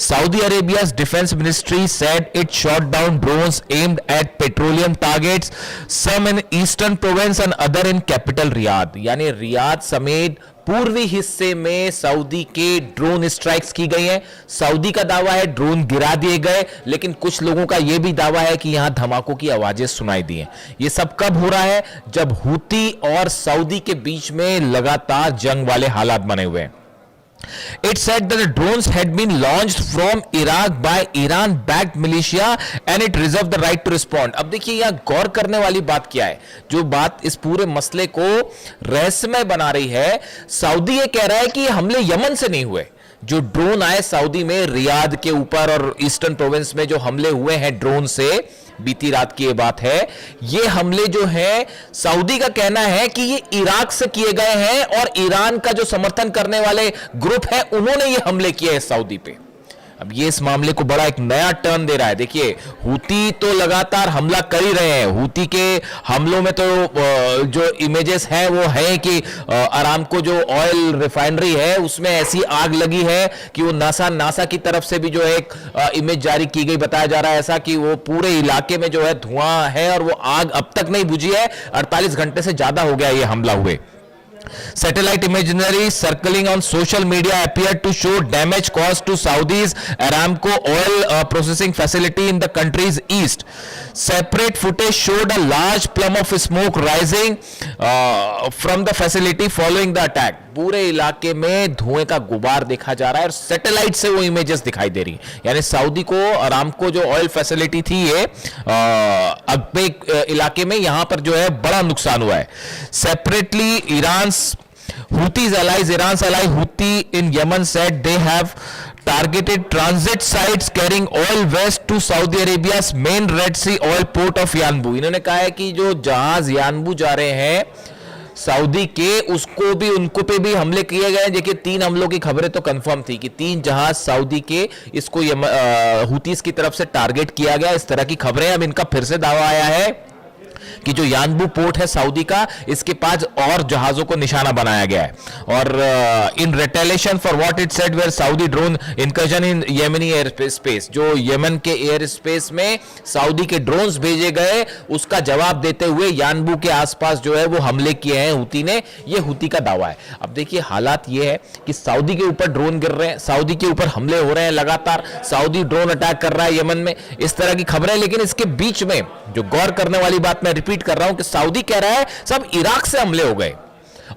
Saudi Arabia's defense ministry said it shot down drones aimed at petroleum targets, some in eastern province and other in capital Riyadh. यानी Riyadh समेत पूर्वी हिस्से में Saudi के drone strikes की गई हैं। सऊदी का दावा है ड्रोन गिरा दिए गए, लेकिन कुछ लोगों का यह भी दावा है कि यहां धमाकों की आवाजें सुनाई दी हैं। यह सब कब हो रहा है? जब हूती और सऊदी के बीच में लगातार जंग वाले हालात बने हुए हैं। It said that the drones had been launched from Iraq by Iran-backed militia and it reserved the right to respond. अब देखिए यहां गौर करने वाली बात क्या है, जो बात इस पूरे मसले को रहस्यमय बना रही है। सऊदी ये कह रहा है कि हमले यमन से नहीं हुए। जो ड्रोन आए सऊदी में रियाद के ऊपर और ईस्टर्न प्रोविंस में जो हमले हुए हैं ड्रोन से, बीती रात की ये बात है, ये हमले जो है सऊदी का कहना है कि ये इराक से किए गए हैं और ईरान का जो समर्थन करने वाले ग्रुप है उन्होंने ये हमले किए हैं सऊदी पे। अब ये इस मामले को बड़ा एक नया टर्न दे रहा है। देखिए हूती तो लगातार हमला कर ही रहे हैं। हूती के हमलों में तो जो इमेजेस हैं वो है कि अरामको जो ऑयल रिफाइनरी है उसमें ऐसी आग लगी है कि वो नासा की तरफ से भी जो एक इमेज जारी की गई, बताया जा रहा है ऐसा कि वो पूरे इलाके में जो है धुआं है और वो आग अब तक नहीं बुझी है। 48 घंटे से ज्यादा हो गया ये हमला हुए। Satellite imagery circling on social media appeared to show damage caused to Saudi's Aramco oil processing facility in the country's east. Separate footage showed a large plume of smoke rising from the facility following the attack. पूरे इलाके में धुएं का गुबार देखा जा रहा है और सैटेलाइट से वो इमेजेस दिखाई दे रही है। यानी सऊदी को अरामको जो ऑयल फैसिलिटी थी ये अगबे इलाके में, यहां पर जो है बड़ा नुकसान हुआ है। Separately Houthis allies, Iran's ally Houthi in Yemen said they have targeted transit sites carrying oil west to Saudi Arabia's main Red Sea oil port of Yanbu. इन्होंने कहा है कि जो जहाज यानबू जा रहे हैं सऊदी के, उसको भी उनको पे भी हमले किए गए। देखिए 3 हमलों की खबरें तो कंफर्म थी कि 3 जहाज सऊदी के इसको हूतीस की तरफ से टारगेट किया गया, इस तरह की खबरें। अब इनका फिर से दावा आया है कि जो यानबू पोर्ट है सऊदी का, इसके पास और जहाजों को निशाना बनाया गया है। और in retaliation for what it said were Saudi drone incursion in Yemeni air space, जो यमन के एयर स्पेस में सऊदी के ड्रोन्स भेजे गए, उसका जवाब देते हुए यानबू के आसपास जो है वो हमले किए हैं हूती ने। ये हूती का दावा है। अब देखिए हालात ये है कि सऊदी के ऊपर ड्रोन गिर रहे हैं, सऊदी के ऊपर हमले हो रहे हैं लगातार, सऊदी ड्रोन अटैक कर रहा है यमन में, इस तरह की खबरें। लेकिन इसके बीच में जो गौर करने वाली बात मैं रिपीट कर रहा हूं कि सऊदी कह रहा है सब इराक से हमले हो गए,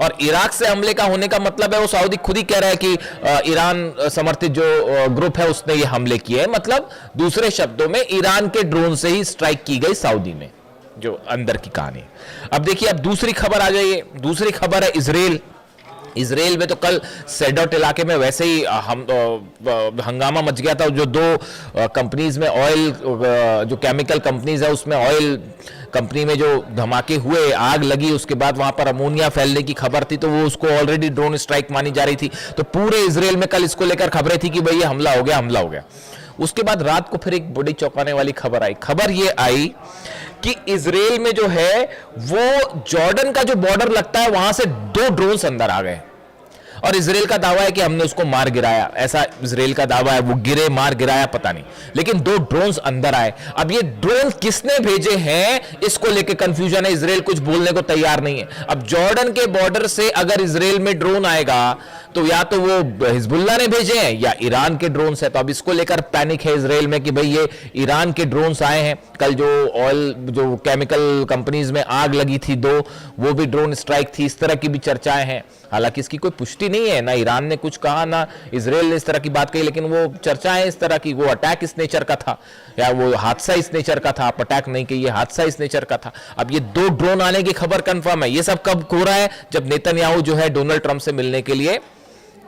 और इराक से हमले का होने का मतलब है वो सऊदी खुद ही कह रहा है कि ईरान समर्थित जो ग्रुप है उसने ये हमले किए हैं। मतलब दूसरे शब्दों में ईरान के ड्रोन से ही स्ट्राइक की गई सऊदी में, जो अंदर की कहानी। अब देखिए अब दूसरी खबर आ जाइए। दूसरी खबर है इजराइल में तो कल सेडोट इलाके में वैसे ही हंगामा मच गया था। जो 2 कंपनीज में ऑयल, जो केमिकल कंपनीज है उसमें ऑयल कंपनी में जो धमाके हुए, आग लगी, उसके बाद वहां पर अमोनिया फैलने की खबर थी, तो वो उसको ऑलरेडी ड्रोन स्ट्राइक मानी जा रही थी। तो पूरे इजराइल में कल इसको लेकर खबरें थी कि भाई ये हमला हो गया। उसके बाद रात को फिर एक बड़ी चौंकाने वाली खबर आई। खबर ये आई कि इजराइल में जो है वो जॉर्डन का जो बॉर्डर लगता है वहां से 2 ड्रोन्स अंदर आ गए, और इजराइल का दावा है कि हमने उसको मार गिराया। ऐसा इजराइल का दावा है, वो मार गिराया पता नहीं, लेकिन 2 ड्रोन्स अंदर आए। अब ये ड्रोन किसने भेजे हैं इसको लेके कंफ्यूजन है। इजराइल कुछ बोलने को तैयार नहीं है। अब जॉर्डन के बॉर्डर से अगर इजराइल में ड्रोन आएगा तो या तो वो हिजबुल्लाह ने भेजे हैं या ईरान के ड्रोन्स है। तो अब इसको लेकर पैनिक है इजराइल में कि भाई ये ईरान के ड्रोन्स आए हैं। कल जो ऑयल, जो केमिकल कंपनीज में आग लगी थी 2, वो भी ड्रोन स्ट्राइक थी, इस तरह की भी चर्चाएं हैं। हालांकि इसकी कोई पुष्टि नहीं है, ना ईरान ने कुछ कहा ना इजराइल ने इस तरह की बात कही, लेकिन वो चर्चाएं इस तरह की, वो अटैक इस नेचर का था या वो हादसा इस नेचर का था। आप अटैक नहीं कहिए, हादसा इस नेचर का था। अब ये 2 ड्रोन आने की खबर कंफर्म है। ये सब कब हो रहा है? जब नेतन्याहू जो है डोनाल्ड ट्रंप से मिलने के लिए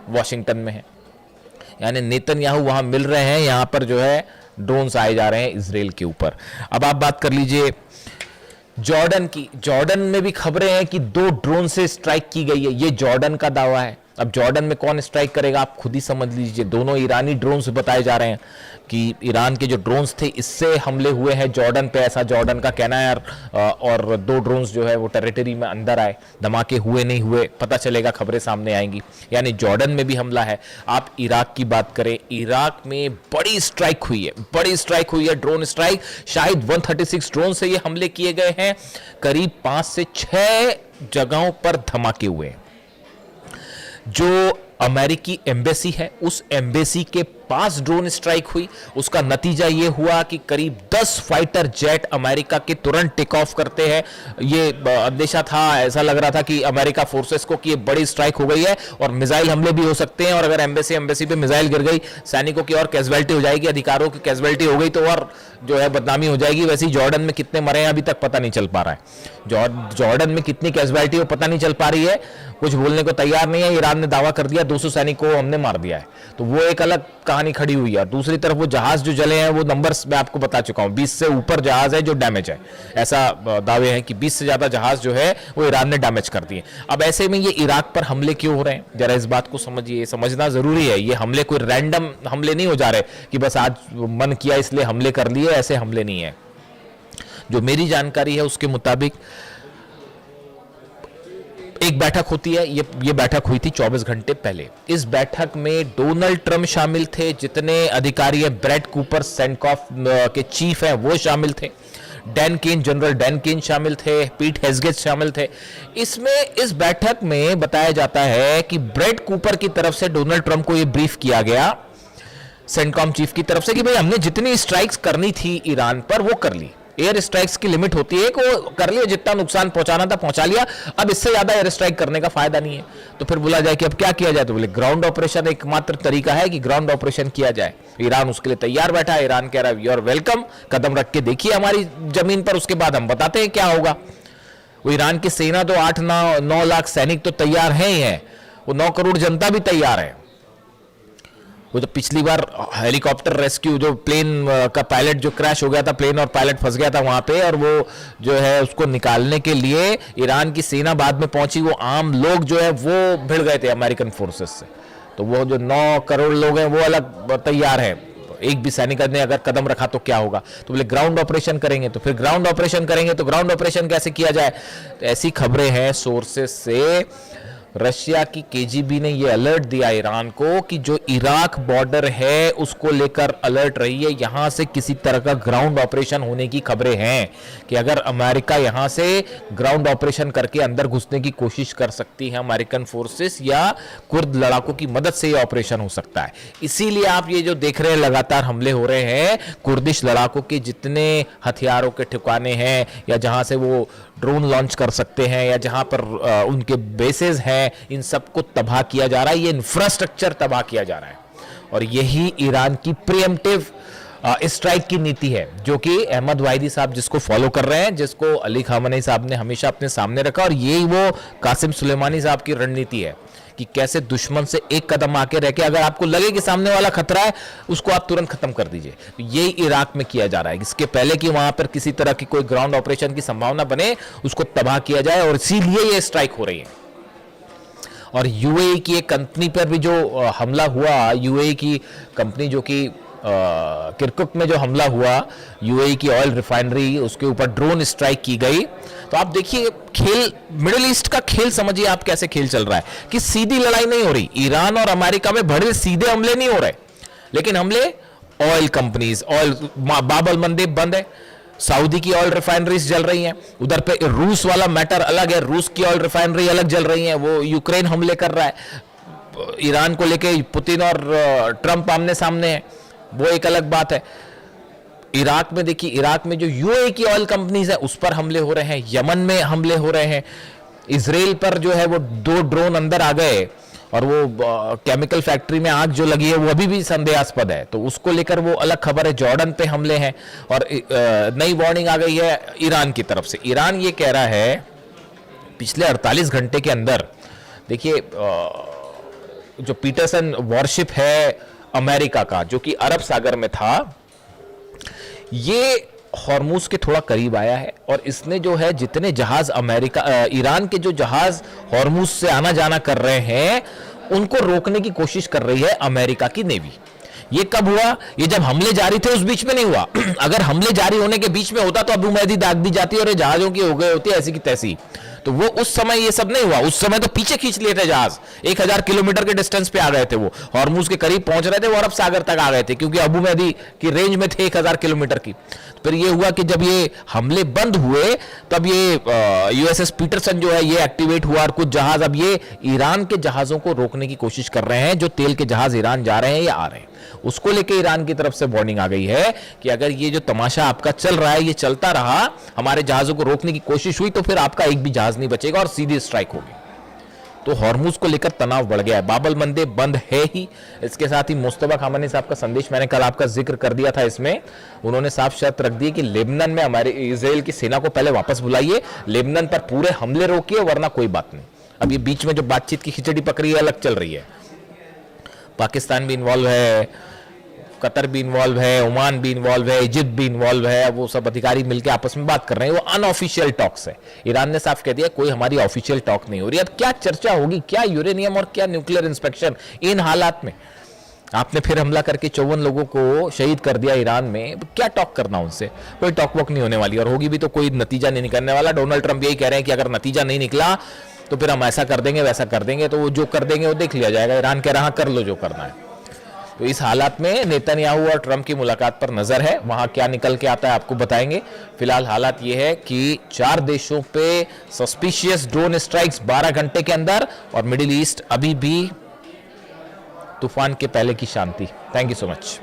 वॉशिंगटन में है, यानी नेतन्याहू वहां मिल रहे हैं, यहां पर जो है ड्रोन्स आए जा रहे हैं इजराइल के ऊपर। अब आप बात कर लीजिए जॉर्डन की। जॉर्डन में भी खबरें हैं कि 2 ड्रोन से स्ट्राइक की गई है, ये जॉर्डन का दावा है। अब जॉर्डन में कौन स्ट्राइक करेगा आप खुद ही समझ लीजिए। दोनों ईरानी ड्रोन्स बताए जा रहे हैं कि ईरान के जो ड्रोन्स थे इससे हमले हुए हैं जॉर्डन पे, ऐसा जॉर्डन का कहना है। और 2 ड्रोन्स जो है वो टेरिटरी में अंदर आए, धमाके हुए नहीं हुए पता चलेगा, खबरें सामने आएंगी। यानी जॉर्डन में भी हमला है। आप इराक की बात करें, इराक में बड़ी स्ट्राइक हुई है, बड़ी स्ट्राइक हुई है, ड्रोन स्ट्राइक। शायद 136 ड्रोन से ये हमले किए गए हैं। करीब 5 से 6 जगहों पर धमाके हुए हैं। जो अमेरिकी एम्बेसी है उस एम्बेसी के पास ड्रोन स्ट्राइक हुई। उसका नतीजा यह हुआ कि करीब 10 फाइटर जेट अमेरिका के तुरंत टेक ऑफ करते हैं। ये अंदेशा था, ऐसा लग रहा था कि अमेरिका फोर्सेस को कि ये बड़ी स्ट्राइक हो गई है और मिसाइल हमले भी हो सकते हैं, और अगर एम्बेसी पे मिसाइल गिर गई, सैनिकों की और कैजुअलिटी हो जाएगी, अधिकारों की कैजुअलिटी हो गई तो और जो है बदनामी हो जाएगी। वैसे ही जॉर्डन में कितने मरे हैं अभी तक पता नहीं चल पा रहा है। जॉर्डन में कितनी कैजुअलिटी हो पता नहीं चल पा रही है, कुछ बोलने को तैयार नहीं है। ईरान ने दावा कर दिया 200 सैनिकों को हमने मार दिया है, तो वो एक अलग कहानी खड़ी हुई है। दूसरी तरफ वो जहाज जो जले हैं वो नंबर्स मैं आपको बता चुका हूं, 20 से ऊपर जहाज है जो डैमेज है। ऐसा दावे हैं कि 20 से ज्यादा जहाज जो है वो ईरान ने डैमेज कर दिए। अब ऐसे में ये इराक पर हमले क्यों हो रहे हैं, जरा इस बात को समझिए, समझना जरूरी है। ये हमले कोई रैंडम हमले नहीं हो जा रहे कि बस आज मन किया इसलिए हमले कर लिए, ऐसे हमले नहीं है। जो मेरी जानकारी है उसके मुताबिक एक बैठक होती है, ये बैठक हुई थी 24 घंटे पहले। इस बैठक में डोनाल्ड ट्रंप शामिल थे, जितने अधिकारी हैं, ब्रेड कूपर सेंटकॉफ के चीफ हैं वो शामिल थे, Dan Caine, general Dan Caine शामिल थे, पीट हेग्सेथ शामिल थे। इस बैठक में बताया जाता है कि ब्रेड कूपर की तरफ से डोनाल्ड ट्रंप को यह ब्रीफ किया गया सेंटकॉम चीफ की तरफ से कि भाई हमने जितनी स्ट्राइक्स करनी थी ईरान पर वो कर ली। एयर स्ट्राइक्स की लिमिट होती है कि वो कर लिया, जितना नुकसान पहुंचाना था पहुंचा लिया, अब इससे ज्यादा एयर स्ट्राइक करने का फायदा नहीं है। तो फिर बोला जाए कि अब क्या किया जाए, तो बोले ग्राउंड ऑपरेशन एकमात्र तरीका है कि ग्राउंड ऑपरेशन किया जाए। ईरान उसके लिए तैयार बैठा है। ईरान कह रहा है यू आर वेलकम, कदम रख के देखिए हमारी जमीन पर, उसके बाद हम बताते हैं क्या होगा। वो ईरान की सेना तो 8-9 लाख सैनिक तो तैयार है ही है, वो 9 करोड़ जनता भी तैयार है। वो तो पिछली बार हेलीकॉप्टर रेस्क्यू, जो प्लेन का पायलट जो क्रैश हो गया था, प्लेन और पायलट फंस गया था वहां पे, और वो जो है उसको निकालने के लिए ईरान की सेना बाद में पहुंची, वो आम लोग जो है वो भिड़ गए थे अमेरिकन फोर्सेस से। तो वो जो 9 करोड़ लोग हैं वो अलग तैयार है। एक भी सैनिक ने अगर कदम रखा तो क्या होगा, तो बोले ग्राउंड ऑपरेशन करेंगे। तो फिर ग्राउंड ऑपरेशन करेंगे तो ग्राउंड ऑपरेशन कैसे किया जाए, तो ऐसी खबरें हैं सोर्सेस से। रशिया की केजीबी ने यह अलर्ट दिया ईरान को कि जो इराक बॉर्डर है उसको लेकर अलर्ट रहिए, यहां से किसी तरह का ग्राउंड ऑपरेशन होने की खबरें हैं कि अगर अमेरिका यहां से ग्राउंड ऑपरेशन करके अंदर घुसने की कोशिश कर सकती है अमेरिकन फोर्सेस, या कुर्द लड़ाकों की मदद से यह ऑपरेशन हो सकता है। इसीलिए आप ये जो देख रहे हैं लगातार हमले हो रहे हैं, कुर्दिश लड़ाकों के जितने हथियारों के ठिकाने हैं या जहां से वो ड्रोन लॉन्च कर सकते हैं या जहां पर उनके बेसेस हैं, इन सबको तबाह किया जा रहा है। ये इंफ्रास्ट्रक्चर तबाह किया जा रहा है, और यही ईरान की प्रीएम्प्टिव स्ट्राइक की नीति है, जो कि अहमद वाहिदी साहब जिसको फॉलो कर रहे हैं, जिसको अली खामनेई साहब ने हमेशा अपने सामने रखा, और यही वो कासिम सुलेमानी साहब की रणनीति है कि कैसे दुश्मन से एक कदम आके रह के अगर आपको लगे कि सामने वाला खतरा है उसको आप तुरंत खत्म कर दीजिए। तो यही इराक में किया जा रहा है, इसके पहले कि वहां पर किसी तरह की कोई ग्राउंड ऑपरेशन की संभावना बने, उसको तबाह किया जाए, और इसीलिए ये स्ट्राइक हो रही है। और यूएई की एक कंपनी पर भी जो हमला हुआ, यूएई की कंपनी जो कि किरकुक में जो हमला हुआ, यूएई की ऑयल रिफाइनरी, उसके ऊपर ड्रोन स्ट्राइक की गई। तो आप देखिए खेल, मिडिल ईस्ट का खेल समझिए आप कैसे खेल चल रहा है कि सीधी लड़ाई नहीं हो रही। ईरान और अमेरिका में बड़े सीधे हमले नहीं हो रहे, लेकिन हमले ऑयल कंपनीज, ऑयल बाबल मंदेब बंद है, सऊदी की ऑयल रिफाइनरीज जल रही हैं, उधर पे रूस वाला मैटर अलग है, रूस की ऑयल रिफाइनरी अलग जल रही है, वो यूक्रेन हमले कर रहा है, ईरान को लेके पुतिन और ट्रंप आमने सामने है, वो एक अलग बात है। इराक में देखिए, इराक में जो यूएई की ऑयल कंपनीज है उस पर हमले हो रहे हैं, यमन में हमले हो रहे हैं, इजराइल पर जो है वो 2 ड्रोन अंदर आ गए, और वो केमिकल फैक्ट्री में आग जो लगी है वो अभी भी संदेहास्पद है, तो उसको लेकर वो अलग खबर है। जॉर्डन पे हमले हैं, और नई वार्निंग आ गई है ईरान की तरफ से। ईरान ये कह रहा है पिछले 48 घंटे के अंदर, देखिए जो पीटरसन वॉरशिप है अमेरिका का, जो कि अरब सागर में था, ये हॉर्मुज के थोड़ा करीब आया है, और इसने जो है जितने जहाज ईरान के जो जहाज हॉर्मुज से आना जाना कर रहे हैं उनको रोकने की कोशिश कर रही है अमेरिका की नेवी। ये कब हुआ? ये जब हमले जारी थे उस बीच में नहीं हुआ। अगर हमले जारी होने के बीच में होता तो अबू महदी दाग दी जाती और ये जहाजों की हो गई होती ऐसी की तैसी। तो वो उस समय ये सब नहीं हुआ, उस समय तो पीछे खींच लिए थे जहाज, 1000 किलोमीटर के डिस्टेंस पे आ गए थे वो, हॉर्मुज के करीब पहुंच रहे थे, वो अरब सागर तक आ गए थे क्योंकि अबू महदी की रेंज में थे 1000 किलोमीटर की। फिर ये हुआ कि जब ये हमले बंद हुए तब ये यूएसएस पीटरसन जो है ये एक्टिवेट हुआ और कुछ जहाज अब ये ईरान के जहाजों को रोकने की कोशिश कर रहे हैं, जो तेल के जहाज ईरान जा रहे हैं या आ रहे हैं। उसको लेके ईरान की तरफ से वार्निंग आ गई है कि अगर ये जो तमाशा आपका चल रहा है ये चलता रहा, हमारे जहाजों को रोकने की कोशिश हुई तो फिर आपका एक भी जहाज नहीं बचेगा और सीधी स्ट्राइक होगी। तो हॉर्मुज को लेकर तनाव बढ़ गया है, बाबल मंदे बंद है ही। इसके साथ ही मुस्तफा खामनी साहब का संदेश मैंने कल आपका जिक्र कर दिया था, इसमें उन्होंने साफ शर्त रख दी कि लेबनान में हमारे इजराइल की सेना को पहले वापस बुलाइए, लेबनान पर पूरे हमले रोकिए, वरना कोई बात नहीं। अब ये बीच में जो बातचीत की खिचड़ी पकड़ी है अलग चल रही है, पाकिस्तान भी इन्वॉल्व है, कतर भी इन्वॉल्व है, ओमान भी इन्वॉल्व है, इजिप्ट भी इन्वॉल्व है। वो सब अधिकारी मिलकर आपस में बात कर रहे हैं, वो अनऑफिशियल टॉक्स है। ईरान ने साफ कह दिया कोई हमारी ऑफिशियल टॉक नहीं हो रही। अब क्या चर्चा होगी, क्या यूरेनियम और क्या न्यूक्लियर इंस्पेक्शन इन हालात में? आपने फिर हमला करके 54 लोगों को शहीद कर दिया ईरान में, क्या टॉक करना उनसे? कोई टॉक वॉक नहीं होने वाली, और होगी भी तो कोई नतीजा नहीं निकलने वाला। डोनाल्ड ट्रंप यही कह रहे हैं कि अगर नतीजा नहीं निकला तो फिर हम ऐसा कर देंगे वैसा कर देंगे, तो वो जो कर देंगे वो देख लिया जाएगा। ईरान कह रहा कर लो जो करना है। तो इस हालात में नेतन्याहू और ट्रंप की मुलाकात पर नजर है, वहां क्या निकल के आता है आपको बताएंगे। फिलहाल हालात ये है कि 4 देशों पे सस्पिशियस ड्रोन स्ट्राइक्स 12 घंटे के अंदर, और मिडिल ईस्ट अभी भी तूफान के पहले की शांति। Thank you so much.